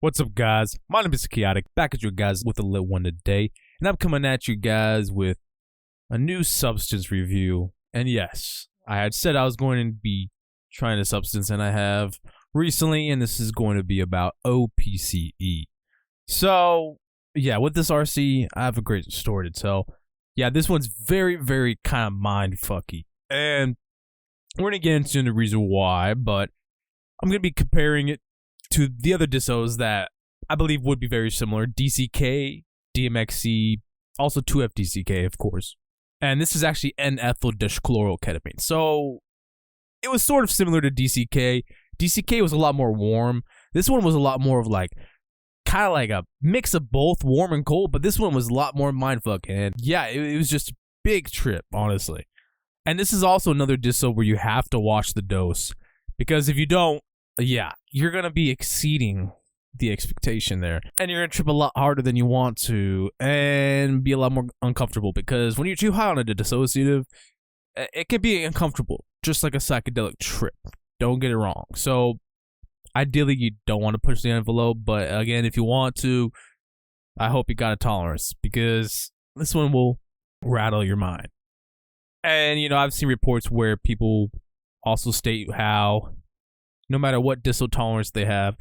What's up, guys? My name is KhaoticK, back at you guys with a little one today, and I'm coming at you guys with a new substance review. And yes, I had said I was going to be trying a substance, and I have recently, and this is going to be about O-Pce. So, yeah, with this RC, I have a great story to tell. Yeah, this one's very, very kind of mind-fucky, and we're going to get into the reason why, but I'm going to be comparing it to the other dissos that I believe would be very similar. DCK, DMXC, also 2FDCK, of course. And this is actually N-ethyl-dichloroketamine. So it was sort of similar to DCK. DCK was a lot more warm. This one was a lot more of like, kind of like a mix of both warm and cold, but this one was a lot more mindfuck. And yeah, it was just a big trip, honestly. And this is also another disso where you have to watch the dose, because if you don't, yeah, you're going to be exceeding the expectation there. And you're going to trip a lot harder than you want to and be a lot more uncomfortable, because when you're too high on a dissociative, it can be uncomfortable, just like a psychedelic trip. Don't get it wrong. So ideally, you don't want to push the envelope, but again, if you want to, I hope you got a tolerance, because this one will rattle your mind. And, you know, I've seen reports where people also state how no matter what disso tolerance they have,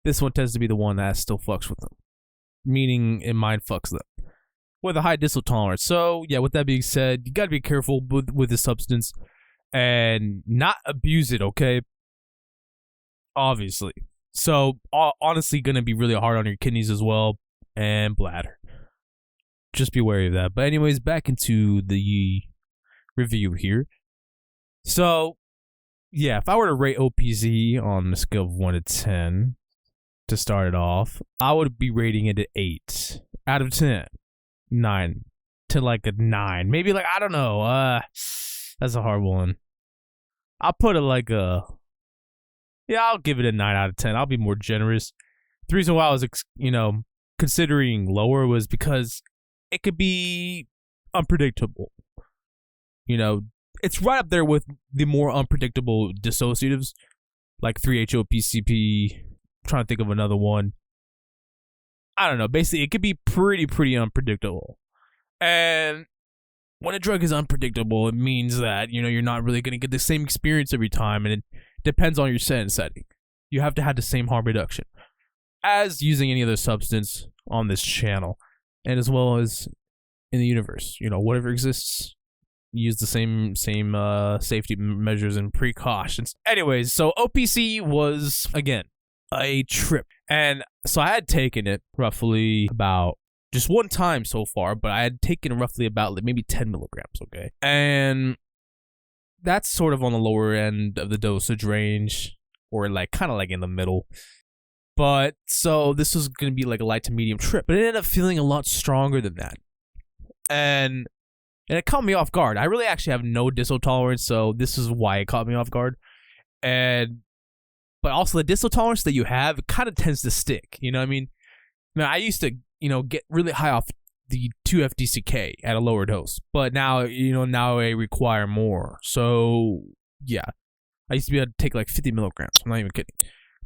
this one tends to be the one that still fucks with them. Meaning it mind fucks them with a high disso tolerance. So, yeah, with that being said, you gotta be careful with this substance and not abuse it, okay? Obviously. So, honestly, gonna be really hard on your kidneys as well and bladder. Just be wary of that. But anyways, back into the review here. So, yeah, if I were to rate O-Pce on a scale of 1 to 10 to start it off, I would be rating it at 8 out of 10. 9 to like a 9. Maybe like, I don't know. That's a hard one. I'll put it like a... Yeah, I'll give it a 9 out of 10. I'll be more generous. The reason why I was, considering lower was because it could be unpredictable. You know, it's right up there with the more unpredictable dissociatives, like 3-HOPCP. Trying to think of another one. I don't know. Basically, it could be pretty unpredictable. And when a drug is unpredictable, it means that, you know, you're not really going to get the same experience every time, and it depends on your setting. You have to have the same harm reduction as using any other substance on this channel, and as well as in the universe. You know, whatever exists, use the same safety measures and precautions. Anyways, so O-Pce was, again, a trip. And so I had taken it roughly about just one time so far, but I had taken roughly about like maybe 10 milligrams, okay? And that's sort of on the lower end of the dosage range, or like kind of like in the middle. But so this was going to be like a light to medium trip, but it ended up feeling a lot stronger than that. And it caught me off guard. I really actually have no disso tolerance, so this is why it caught me off guard. But also the disso tolerance that you have, it kind of tends to stick. You know what I mean? I used to, get really high off the 2FDCK at a lower dose, but now, now I require more. So, yeah. I used to be able to take like 50 milligrams. I'm not even kidding.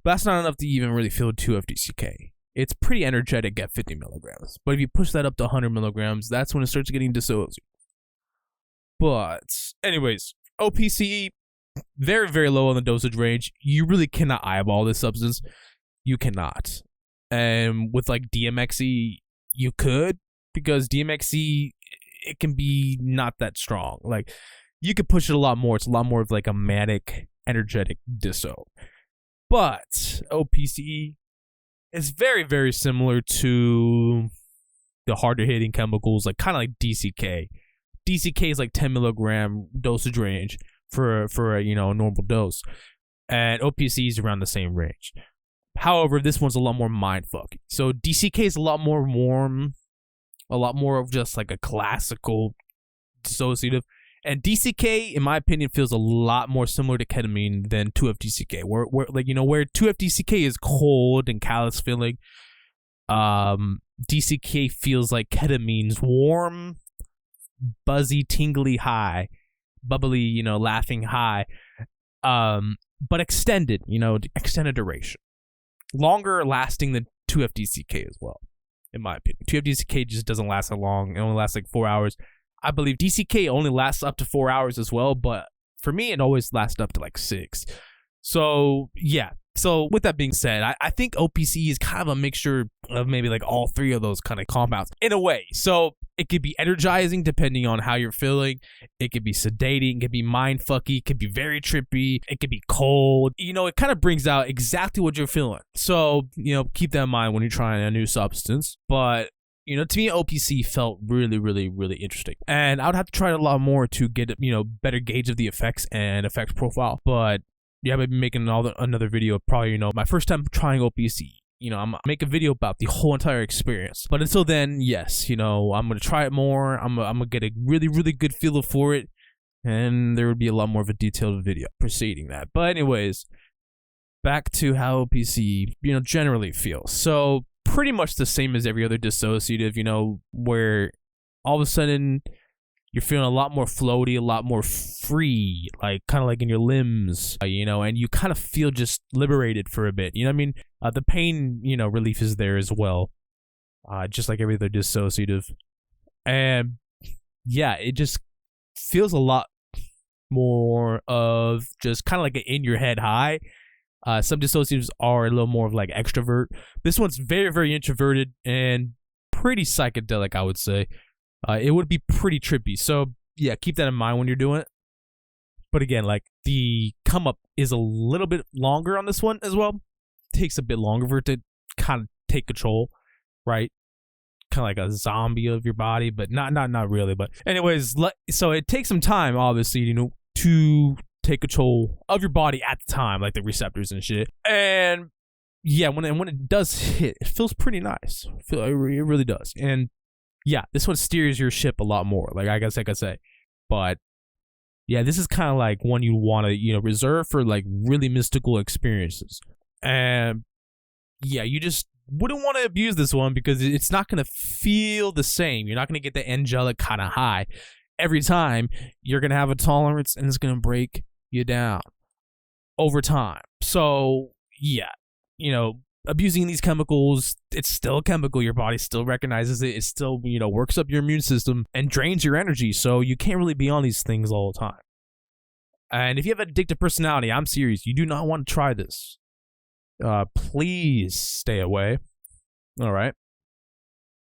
But that's not enough to even really feel 2FDCK. It's pretty energetic at 50 milligrams. But if you push that up to 100 milligrams, that's when it starts getting dissociative. But, anyways, O-Pce, very, very low on the dosage range. You really cannot eyeball this substance. You cannot. And with, like, DMXC, you could, because DMXC, it can be not that strong. Like, you could push it a lot more. It's a lot more of, like, a manic, energetic disso. But O-Pce is very, very similar to the harder-hitting chemicals, like, kind of like DCK. DCK is like 10 milligram dosage range for a normal dose, and O-Pce is around the same range. However, this one's a lot more mindfuck. So DCK is a lot more warm, a lot more of just like a classical dissociative, and DCK, in my opinion, feels a lot more similar to ketamine than 2FDCK. Where 2FDCK is cold and callous feeling, DCK feels like ketamine's warm, buzzy, tingly high, bubbly, laughing high, but extended, extended duration. longer lasting than 2-FDCK as well, in my opinion. 2-FDCK just doesn't last that long. It only lasts like 4 hours. I believe DCK only lasts up to 4 hours as well, but for me, it always lasts up to like 6. So, yeah. So, with that being said, I think O-Pce is kind of a mixture of maybe like all three of those kind of compounds in a way. So, it could be energizing depending on how you're feeling. It could be sedating. It could be mind-fucky. It could be very trippy. It could be cold. You know, it kind of brings out exactly what you're feeling. So, you know, keep that in mind when you're trying a new substance. But, you know, to me, O-Pce felt really, really, really interesting. And I would have to try it a lot more to get, you know, better gauge of the effects and effects profile. But yeah, maybe making another video, probably, you know, my first time trying O-Pce. You know, I'm gonna make a video about the whole entire experience. But until then, yes, you know, I'm gonna try it more. I'm gonna get a really, really good feel for it, and there would be a lot more of a detailed video preceding that. But anyways, back to how O-Pce, you know, generally feels. So pretty much the same as every other dissociative, you know, where all of a sudden you're feeling a lot more floaty, a lot more free, like kind of like in your limbs, you know, and you kind of feel just liberated for a bit. You know what I mean? The pain, you know, relief is there as well, just like every other dissociative. And yeah, it just feels a lot more of just kind of like an in your head high. Some dissociatives are a little more of like extrovert. This one's very, very introverted and pretty psychedelic, I would say. It would be pretty trippy. So yeah, keep that in mind when you're doing it. But again, like the come up is a little bit longer on this one as well. It takes a bit longer for it to kind of take control, right? Kind of like a zombie of your body, but not really. But anyways, so it takes some time, obviously, you know, to take control of your body at the time, like the receptors and shit. And yeah, when it does hit, it feels pretty nice. It really does. And yeah, this one steers your ship a lot more, like I guess I could say. But yeah, this is kind of like one you want to, you know, reserve for like really mystical experiences. And yeah, you just wouldn't want to abuse this one because it's not going to feel the same. You're not going to get the angelic kind of high every time. You're going to have a tolerance and it's going to break you down over time. So yeah, you know, abusing these chemicals, it's still a chemical. Your body still recognizes it. It still, you know, works up your immune system and drains your energy. So you can't really be on these things all the time. And if you have an addictive personality, I'm serious, you do not want to try this. Please stay away. All right.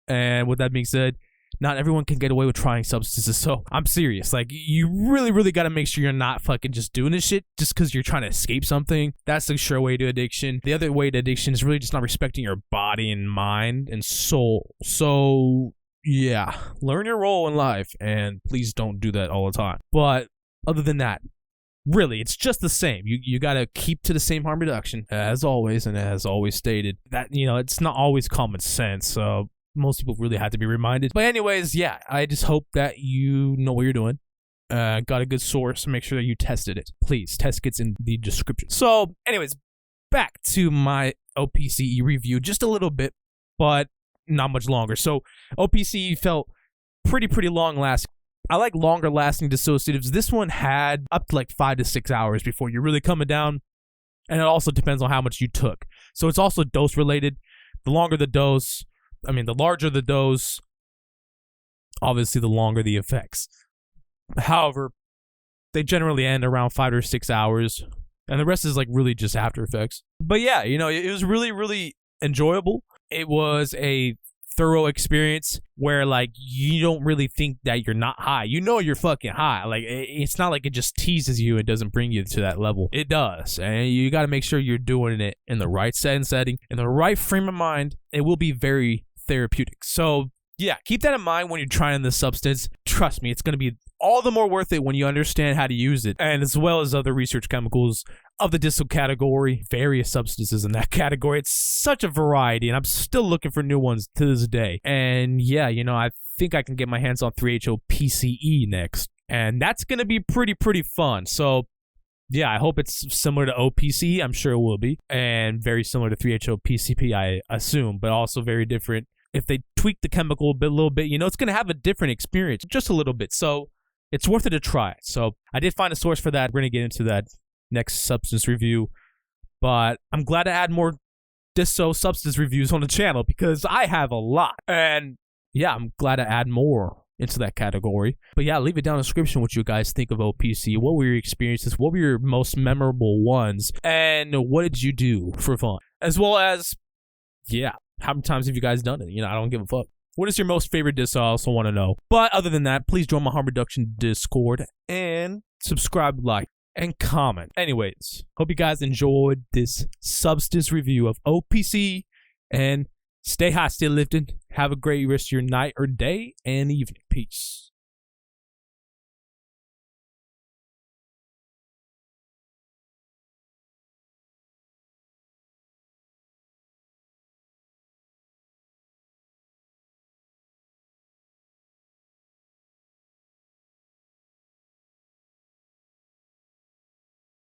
And with that being said, not everyone can get away with trying substances. So I'm serious. Like, you really, really got to make sure you're not fucking just doing this shit just because you're trying to escape something. That's the sure way to addiction. The other way to addiction is really just not respecting your body and mind and soul. So yeah, learn your role in life and please don't do that all the time. But other than that, really, it's just the same. You got to keep to the same harm reduction as always, and as always stated. That, you know, it's not always common sense. So most people really have to be reminded. But anyways, yeah, I just hope that you know what you're doing. Got a good source. Make sure that you tested it. Please, test kits in the description. So anyways, back to my O-Pce review. Just a little bit, but not much longer. So O-Pce felt pretty long lasting. I like longer lasting dissociatives. This one had up to like 5 to 6 hours before you're really coming down. And it also depends on how much you took. So it's also dose related. The longer the dose, the larger the dose, obviously the longer the effects. However, they generally end around 5 or 6 hours, and the rest is like really just after effects. But yeah, you know, it was really enjoyable. It was a thorough experience where like you don't really think that you're not high. You know you're fucking high. Like, it's not like it just teases you and doesn't bring you to that level. It does, and you got to make sure you're doing it in the right setting, in the right frame of mind. It will be very therapeutic. So yeah, keep that in mind when you're trying this substance. Trust me, it's going to be all the more worth it when you understand how to use it, and as well as other research chemicals of the disso category, various substances in that category. It's such a variety, and I'm still looking for new ones to this day. And yeah, you know, I think I can get my hands on 3-HO-PCE next, and that's going to be pretty fun. So yeah, I hope it's similar to O-Pce. I'm sure it will be, and very similar to 3-HO-PCP, I assume, but also very different. If they tweak the chemical a little bit, you know, it's going to have a different experience, just a little bit. So it's worth it to try. So I did find a source for that. We're going to get into that next substance review. But I'm glad to add more disso substance reviews on the channel because I have a lot. And yeah, I'm glad to add more into that category. But yeah, leave it down in the description what you guys think of O-Pce. What were your experiences? What were your most memorable ones? And what did you do for fun? As well as, yeah, how many times have you guys done it? You know, I don't give a fuck. What is your most favorite diss? I also want to know. But other than that, please join my harm reduction Discord and subscribe, like, and comment. Anyways, hope you guys enjoyed this substance review of O-Pce, and stay high, stay lifted. Have a great rest of your night or day and evening. Peace.